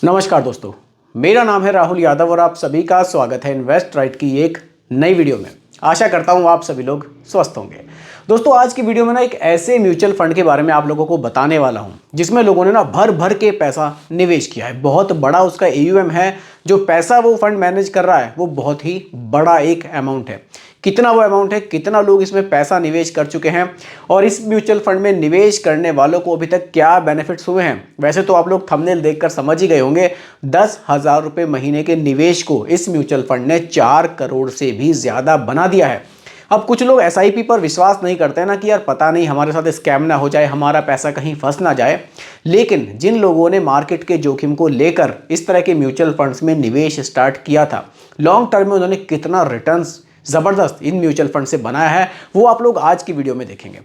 नमस्कार दोस्तों, मेरा नाम है राहुल यादव और आप सभी का स्वागत है इन्वेस्ट राइट की एक नई वीडियो में। आशा करता हूँ आप सभी लोग स्वस्थ होंगे। दोस्तों, आज की वीडियो में ना एक ऐसे म्यूचुअल फंड के बारे में आप लोगों को बताने वाला हूँ जिसमें लोगों ने ना भर भर के पैसा निवेश किया है। बहुत बड़ा उसका AUM है। जो पैसा वो फंड मैनेज कर रहा है वो बहुत ही बड़ा एक अमाउंट है। कितना वो अमाउंट है, कितना लोग इसमें पैसा निवेश कर चुके हैं और इस म्यूचुअल फंड में निवेश करने वालों को अभी तक क्या बेनिफिट्स हुए हैं। वैसे तो आप लोग थंबनेल देखकर समझ ही गए होंगे, 10,000 रुपये महीने के निवेश को इस म्यूचुअल फंड ने 4 करोड़ से भी ज़्यादा बना दिया है। अब कुछ लोग SIP पर विश्वास नहीं करते ना कि यार पता नहीं हमारे साथ स्कैम ना हो जाए, हमारा पैसा कहीं फंस ना जाए। लेकिन जिन लोगों ने मार्केट के जोखिम को लेकर इस तरह के म्यूचुअल फंड्स में निवेश स्टार्ट किया था, लॉन्ग टर्म में उन्होंने कितना रिटर्न्स ज़बरदस्त इन म्यूचुअल फंड से बनाया है वो आप लोग आज की वीडियो में देखेंगे।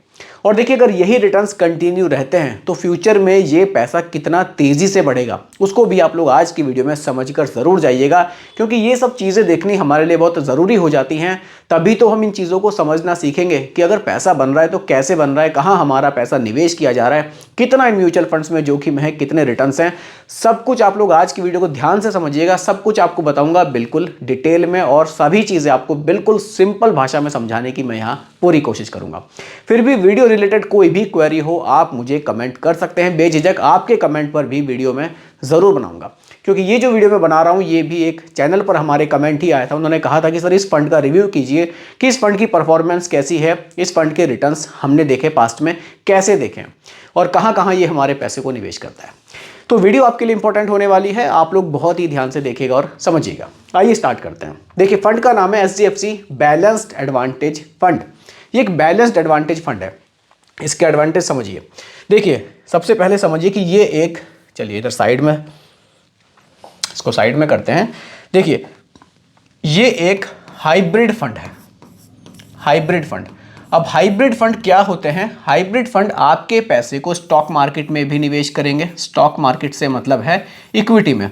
और देखिए, अगर यही रिटर्न्स कंटिन्यू रहते हैं तो फ्यूचर में ये पैसा कितना तेज़ी से बढ़ेगा उसको भी आप लोग आज की वीडियो में समझकर ज़रूर जाइएगा, क्योंकि ये सब चीज़ें देखनी हमारे लिए बहुत ज़रूरी हो जाती हैं। तभी तो हम इन चीज़ों को समझना सीखेंगे कि अगर पैसा बन रहा है तो कैसे बन रहा है, कहाँ हमारा पैसा निवेश किया जा रहा है, कितना इन म्यूचुअल फंड्स में जोखिम है, कितने रिटर्न्स हैं। सब कुछ आप लोग आज की वीडियो को ध्यान से समझिएगा। सब कुछ आपको बताऊंगा बिल्कुल डिटेल में और सभी चीज़ें आपको बिल्कुल सिंपल भाषा में समझाने की मैं यहाँ पूरी कोशिश करूंगा। फिर भी वीडियो रिलेटेड कोई भी क्वेरी हो आप मुझे कमेंट कर सकते हैं। बेझिझक आपके कमेंट पर भी वीडियो में ज़रूर बनाऊंगा, क्योंकि ये जो वीडियो मैं बना रहा हूँ ये भी एक चैनल पर हमारे कमेंट ही आया था। उन्होंने कहा था कि सर इस फंड का रिव्यू कीजिए कि इस फंड की परफॉर्मेंस कैसी है, इस फंड के रिटर्न्स हमने देखे पास्ट में कैसे देखें और कहाँ कहाँ ये हमारे पैसे को निवेश करता है। तो वीडियो आपके लिए इंपॉर्टेंट होने वाली है, आप लोग बहुत ही ध्यान से देखिएगा और समझिएगा। आइए स्टार्ट करते हैं। देखिए, फंड का नाम है HDFC बैलेंस्ड एडवांटेज फंड। ये एक बैलेंस्ड एडवांटेज फंड है। इसके एडवांटेज समझिए। देखिए, सबसे पहले समझिए कि ये एक, चलिए इधर साइड में, इसको साइड में करते हैं। देखिए, ये एक हाइब्रिड फंड है। Hybrid fund. अब हाइब्रिड फंड क्या होते हैं? हाइब्रिड फंड आपके पैसे को स्टॉक मार्केट में भी निवेश करेंगे। स्टॉक मार्केट से मतलब है इक्विटी में,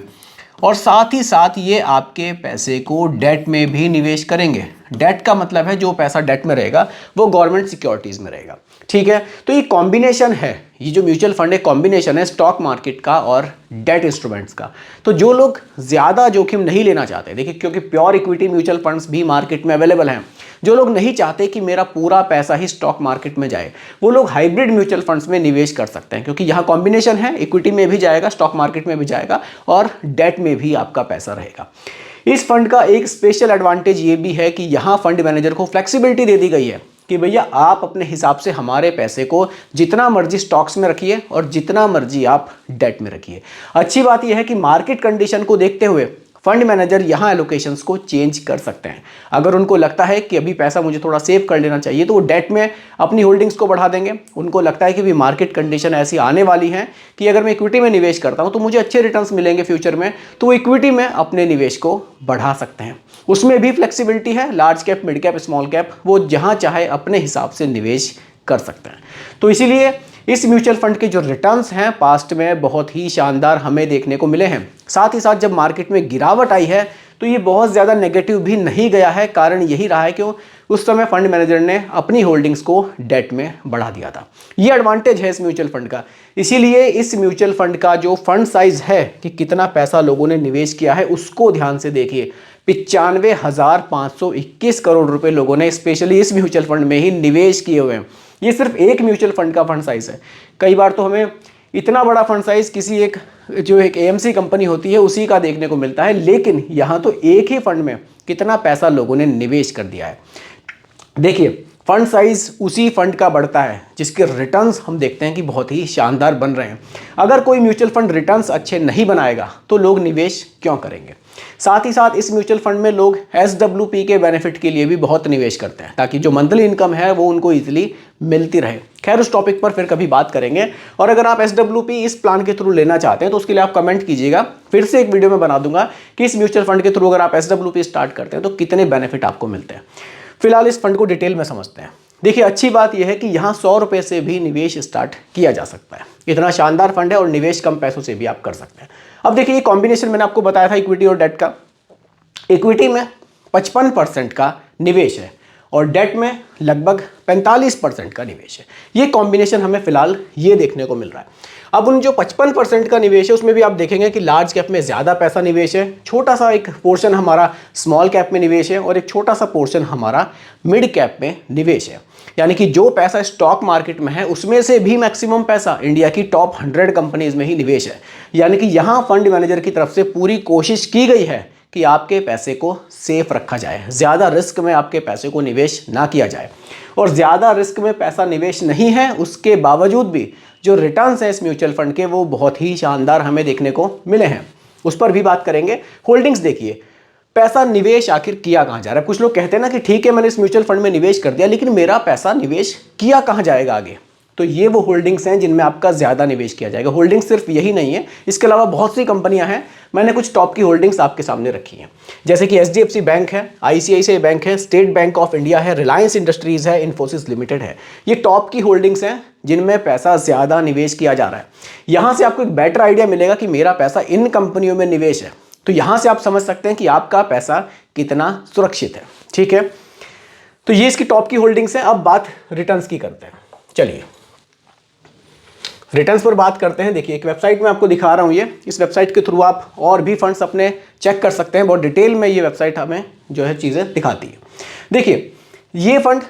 और साथ ही साथ ये आपके पैसे को डेट में भी निवेश करेंगे। डेट का मतलब है जो पैसा डेट में रहेगा वो गवर्नमेंट सिक्योरिटीज़ में रहेगा। ठीक है, तो ये कॉम्बिनेशन है, ये जो म्यूचुअल फंड है कॉम्बिनेशन है स्टॉक मार्केट का और डेट इंस्ट्रूमेंट्स का। तो जो लोग ज़्यादा जोखिम नहीं लेना चाहते, देखिए क्योंकि प्योर इक्विटी म्यूचुअल फंड्स भी मार्केट में अवेलेबल हैं, जो लोग नहीं चाहते कि मेरा पूरा पैसा ही स्टॉक मार्केट में जाए, वो लोग हाइब्रिड म्यूचुअल फंड्स में निवेश कर सकते हैं, क्योंकि यहाँ कॉम्बिनेशन है, इक्विटी में भी जाएगा, स्टॉक मार्केट में भी जाएगा और डेट में भी आपका पैसा रहेगा। इस फंड का एक स्पेशल एडवांटेज ये भी है कि यहाँ फंड मैनेजर को फ्लेक्सिबिलिटी दे दी गई है कि भैया आप अपने हिसाब से हमारे पैसे को जितना मर्जी स्टॉक्स में रखिए और जितना मर्जी आप डेट में रखिए। अच्छी बात यह है कि मार्केट कंडीशन को देखते हुए फंड मैनेजर यहाँ एलोकेशंस को चेंज कर सकते हैं। अगर उनको लगता है कि अभी पैसा मुझे थोड़ा सेव कर लेना चाहिए तो वो डेट में अपनी होल्डिंग्स को बढ़ा देंगे। उनको लगता है कि भी मार्केट कंडीशन ऐसी आने वाली है कि अगर मैं इक्विटी में निवेश करता हूँ तो मुझे अच्छे रिटर्न्स मिलेंगे फ्यूचर में, तो वो इक्विटी में अपने निवेश को बढ़ा सकते हैं। उसमें भी फ्लेक्सिबिलिटी है, large cap, mid cap, small cap, वो जहाँ चाहे अपने हिसाब से निवेश कर सकते हैं। तो इसीलिए इस म्यूचुअल फंड के जो रिटर्न्स हैं पास्ट में बहुत ही शानदार हमें देखने को मिले हैं। साथ ही साथ जब मार्केट में गिरावट आई है तो ये बहुत ज़्यादा नेगेटिव भी नहीं गया है। कारण यही रहा है कि उस समय फंड मैनेजर ने अपनी होल्डिंग्स को डेट में बढ़ा दिया था। ये एडवांटेज है इस म्यूचुअल फंड का। इसीलिए इस म्यूचुअल फंड का जो फंड साइज है कि कितना पैसा लोगों ने निवेश किया है उसको ध्यान से देखिए। 95,521 करोड़ रुपए लोगों ने स्पेशली इस म्यूचुअल फंड में ही निवेश किए हुए हैं। ये सिर्फ एक म्यूचुअल फंड का फंड साइज है। कई बार तो हमें इतना बड़ा फंड साइज किसी एक AMC कंपनी होती है उसी का देखने को मिलता है, लेकिन यहाँ तो एक ही फंड में कितना पैसा लोगों ने निवेश कर दिया है। देखिए, फंड साइज उसी फंड का बढ़ता है जिसके रिटर्न्स हम देखते हैं कि बहुत ही शानदार बन रहे हैं। अगर कोई म्यूचुअल फंड रिटर्न्स अच्छे नहीं बनाएगा तो लोग निवेश क्यों करेंगे? साथ ही साथ इस म्यूचुअल फंड में लोग SWP के बेनिफिट के लिए भी बहुत निवेश करते हैं, ताकि जो मंथली इनकम है वो उनको ईजिली मिलती रहे। खैर, उस टॉपिक पर फिर कभी बात करेंगे। और अगर आप SWP इस प्लान के थ्रू लेना चाहते हैं तो उसके लिए आप कमेंट कीजिएगा, फिर से एक वीडियो में बना दूंगा कि इस म्यूचुअल फंड के थ्रू अगर आप SWP स्टार्ट करते हैं तो कितने बेनिफिट आपको मिलते हैं। फिलहाल इस फंड को डिटेल में समझते हैं। देखिए, अच्छी बात यह है कि यहाँ 100 रुपये से भी निवेश स्टार्ट किया जा सकता है। इतना शानदार फंड है और निवेश कम पैसों से भी आप कर सकते हैं। अब देखिए, ये कॉम्बिनेशन मैंने आपको बताया था इक्विटी और डेट का। इक्विटी में 55% का निवेश है और डेट में लगभग 45% का निवेश है। ये कॉम्बिनेशन हमें फिलहाल ये देखने को मिल रहा है। अब उन जो 55% का निवेश है उसमें भी आप देखेंगे कि लार्ज कैप में ज़्यादा पैसा निवेश है, छोटा सा एक पोर्शन हमारा स्मॉल कैप में निवेश है और एक छोटा सा पोर्शन हमारा मिड कैप में निवेश है। यानी कि जो पैसा स्टॉक मार्केट में है उसमें से भी मैक्सिमम पैसा इंडिया की टॉप 100 कंपनीज में ही निवेश है। यानी कि यहाँ फंड मैनेजर की तरफ से पूरी कोशिश की गई है कि आपके पैसे को सेफ रखा जाए, ज़्यादा रिस्क में आपके पैसे को निवेश ना किया जाए। और ज़्यादा रिस्क में पैसा निवेश नहीं है उसके बावजूद भी जो रिटर्न्स हैं इस म्यूचुअल फंड के वो बहुत ही शानदार हमें देखने को मिले हैं, उस पर भी बात करेंगे। होल्डिंग्स देखिए, पैसा निवेश आखिर किया कहाँ जा रहा है। कुछ लोग कहते हैं ना कि ठीक है मैंने इस म्यूचुअल फंड में निवेश कर दिया, लेकिन मेरा पैसा निवेश किया कहाँ जाएगा आगे। तो ये वो होल्डिंग्स हैं जिनमें आपका ज़्यादा निवेश किया जाएगा। होल्डिंग्स सिर्फ यही नहीं है, इसके अलावा बहुत सी कंपनियां हैं। मैंने कुछ टॉप की होल्डिंग्स आपके सामने रखी हैं, जैसे कि HDFC बैंक है, ICICI बैंक है, स्टेट बैंक ऑफ इंडिया है, रिलायंस इंडस्ट्रीज़ है, इन्फोसिस लिमिटेड है। ये टॉप की होल्डिंग्स हैं जिनमें पैसा ज़्यादा निवेश किया जा रहा है। यहाँ से आपको एक बेटर आइडिया मिलेगा कि मेरा पैसा इन कंपनियों में निवेश है, तो यहाँ से आप समझ सकते हैं कि आपका पैसा कितना सुरक्षित है। ठीक है, तो ये इसकी टॉप की होल्डिंग्स हैं। अब बात रिटर्न्स की करते हैं। चलिए रिटर्न्स पर बात करते हैं। देखिए एक वेबसाइट में आपको दिखा रहा हूँ, ये इस वेबसाइट के थ्रू आप और भी फंड्स अपने चेक कर सकते हैं। बहुत डिटेल में ये वेबसाइट हमें जो है चीज़ें दिखाती है। देखिए ये फंड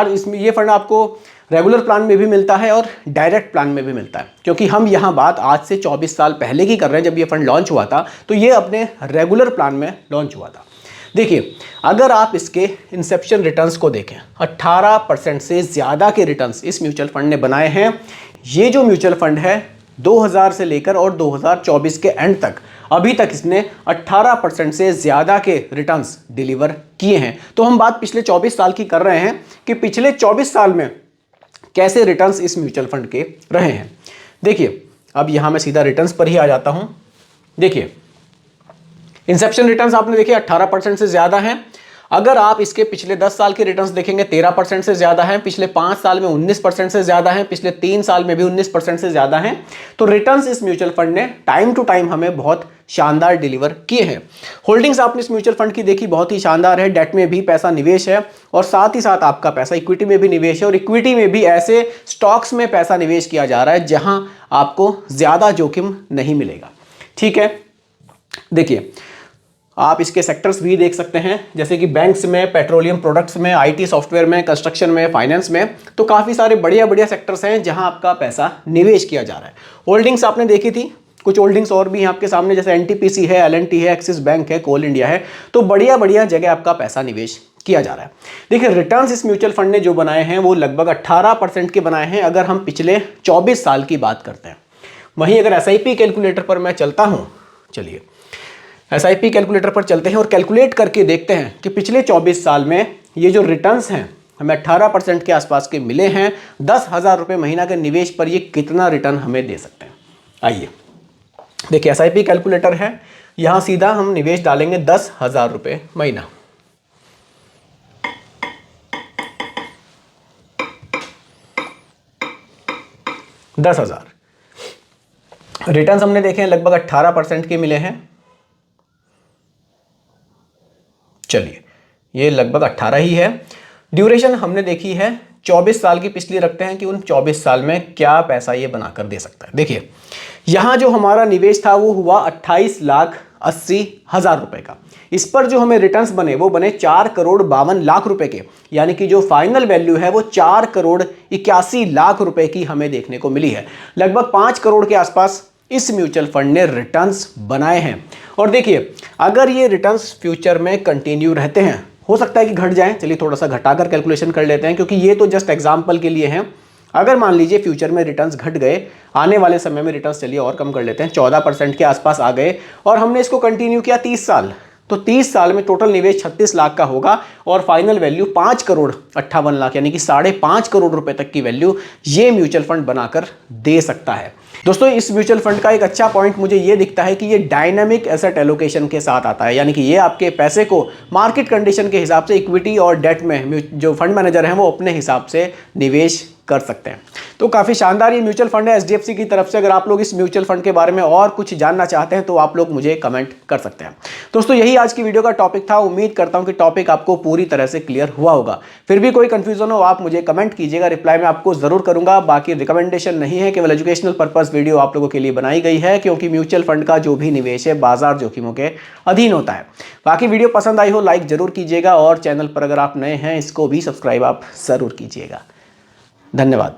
इसमें ये फंड आपको रेगुलर प्लान में भी मिलता है और डायरेक्ट प्लान में भी मिलता है, क्योंकि हम यहाँ बात आज से 24 साल पहले की कर रहे हैं। जब ये फंड लॉन्च हुआ था तो ये अपने रेगुलर प्लान में लॉन्च हुआ था। देखिए अगर आप इसके इंसेप्शन रिटर्न्स को देखें, 18% से ज़्यादा के रिटर्न्स इस म्यूचुअल फंड ने बनाए हैं। ये जो म्यूचुअल फंड है 2000 से लेकर और 2024 के एंड तक अभी तक इसने 18% से ज़्यादा के रिटर्न्स डिलीवर किए हैं। तो हम बात पिछले 24 साल की कर रहे हैं कि पिछले 24 साल में कैसे रिटर्न्स इस म्यूचुअल फंड के रहे हैं। देखिए अब यहाँ मैं सीधा रिटर्न्स पर ही आ जाता हूँ। देखिए इंसेप्शन रिटर्न्स आपने देखे 18% से ज़्यादा हैं। अगर आप इसके पिछले 10 साल के रिटर्न्स देखेंगे 13% से ज़्यादा हैं, पिछले 5 साल में 19% से ज़्यादा हैं, पिछले 3 साल में भी 19% से ज़्यादा हैं। तो रिटर्न्स इस म्यूचुअल फंड ने टाइम टू टाइम हमें बहुत शानदार डिलीवर किए हैं। होल्डिंग्स आपने इस म्यूचुअल फंड की देखी, बहुत ही शानदार है। डेट में भी पैसा निवेश है और साथ ही साथ आपका पैसा इक्विटी में भी निवेश है, और इक्विटी में भी ऐसे स्टॉक्स में पैसा निवेश किया जा रहा है जहां आपको ज़्यादा जोखिम नहीं मिलेगा। ठीक है, देखिए आप इसके सेक्टर्स भी देख सकते हैं, जैसे कि बैंक्स में, पेट्रोलियम प्रोडक्ट्स में, IT सॉफ्टवेयर में, कंस्ट्रक्शन में, फाइनेंस में। तो काफ़ी सारे बढ़िया बढ़िया सेक्टर्स हैं जहां आपका पैसा निवेश किया जा रहा है। होल्डिंग्स आपने देखी थी, कुछ होल्डिंग्स और भी हैं आपके सामने, जैसे NTPC है, L&T है, एक्सिस बैंक है, कोल इंडिया है। तो बढ़िया बढ़िया जगह आपका पैसा निवेश किया जा रहा है। देखिए रिटर्न्स इस म्यूचुअल फंड ने जो बनाए हैं वो लगभग 18% के बनाए हैं, अगर हम पिछले 24 साल की बात करते हैं। वहीं अगर SIP कैलकुलेटर पर मैं चलता हूँ, चलिए SIP कैलकुलेटर पर चलते हैं और कैलकुलेट करके देखते हैं कि पिछले 24 साल में ये जो रिटर्न्स हैं हमें 18% के आसपास के मिले हैं। 10,000 रुपये महीना के निवेश पर ये कितना रिटर्न हमें दे सकते हैं। आइए देखिए SIP कैलकुलेटर है, यहाँ सीधा हम निवेश डालेंगे 10,000 रुपये महीना। रिटर्न्स हमने देखे हैं लगभग 18% के मिले हैं। चलिए ये लगभग 18 ही है। ड्यूरेशन हमने देखी है 24 साल की पिछली रखते हैं कि उन 24 साल में क्या पैसा ये बनाकर दे सकता है। देखिए यहाँ जो हमारा निवेश था वो हुआ 28,80,000 रुपए का। इस पर जो हमें रिटर्न्स बने वो बने 4,52,00,000 रुपए के, यानी कि जो फाइनल वैल्यू है वो 4,81,00,000 रुपए की हमें देखने को मिली है। लगभग 5 करोड़ के आसपास इस म्यूचुअल फंड ने रिटर्न्स बनाए हैं। और देखिए अगर ये रिटर्न्स फ्यूचर में कंटिन्यू रहते हैं, हो सकता है कि घट जाएं। चलिए थोड़ा सा घटाकर कैलकुलेशन कर लेते हैं, क्योंकि ये तो जस्ट एग्जांपल के लिए हैं। अगर मान लीजिए फ्यूचर में रिटर्न्स घट गए, आने वाले समय में रिटर्न्स चलिए और कम कर लेते हैं, 14% के आसपास आ गए, और हमने इसको कंटिन्यू किया 30 साल, तो 30 साल में टोटल निवेश 36 लाख का होगा और फाइनल वैल्यू 5,58,00,000 यानी कि 5.5 करोड़ रुपए तक की वैल्यू ये म्यूचुअल फंड बनाकर दे सकता है। दोस्तों इस म्यूचुअल फंड का एक अच्छा पॉइंट मुझे ये दिखता है कि ये डायनामिक एसेट एलोकेशन के साथ आता है, यानी कि ये आपके पैसे को मार्केट कंडीशन के हिसाब से इक्विटी और डेट में जो फंड मैनेजर हैं वो अपने हिसाब से निवेश कर सकते हैं। तो काफ़ी शानदार ये म्यूचुअल फंड है HDFC की तरफ से। अगर आप लोग इस म्यूचुअल फंड के बारे में और कुछ जानना चाहते हैं तो आप लोग मुझे कमेंट कर सकते हैं। दोस्तों यही आज की वीडियो का टॉपिक था। उम्मीद करता हूं कि टॉपिक आपको पूरी तरह से क्लियर हुआ होगा। फिर भी कोई कंफ्यूजन हो आप मुझे कमेंट कीजिएगा, रिप्लाई मैं आपको जरूर करूंगा। बाकी रिकमेंडेशन नहीं है, केवल एजुकेशनल पर्पस वीडियो आप लोगों के लिए बनाई गई है, क्योंकि म्यूचुअल फंड का जो भी निवेश है बाजार जोखिमों के अधीन होता है। बाकी वीडियो पसंद आई हो लाइक जरूर कीजिएगा, और चैनल पर अगर आप नए हैं इसको भी सब्सक्राइब आप जरूर कीजिएगा। धन्यवाद।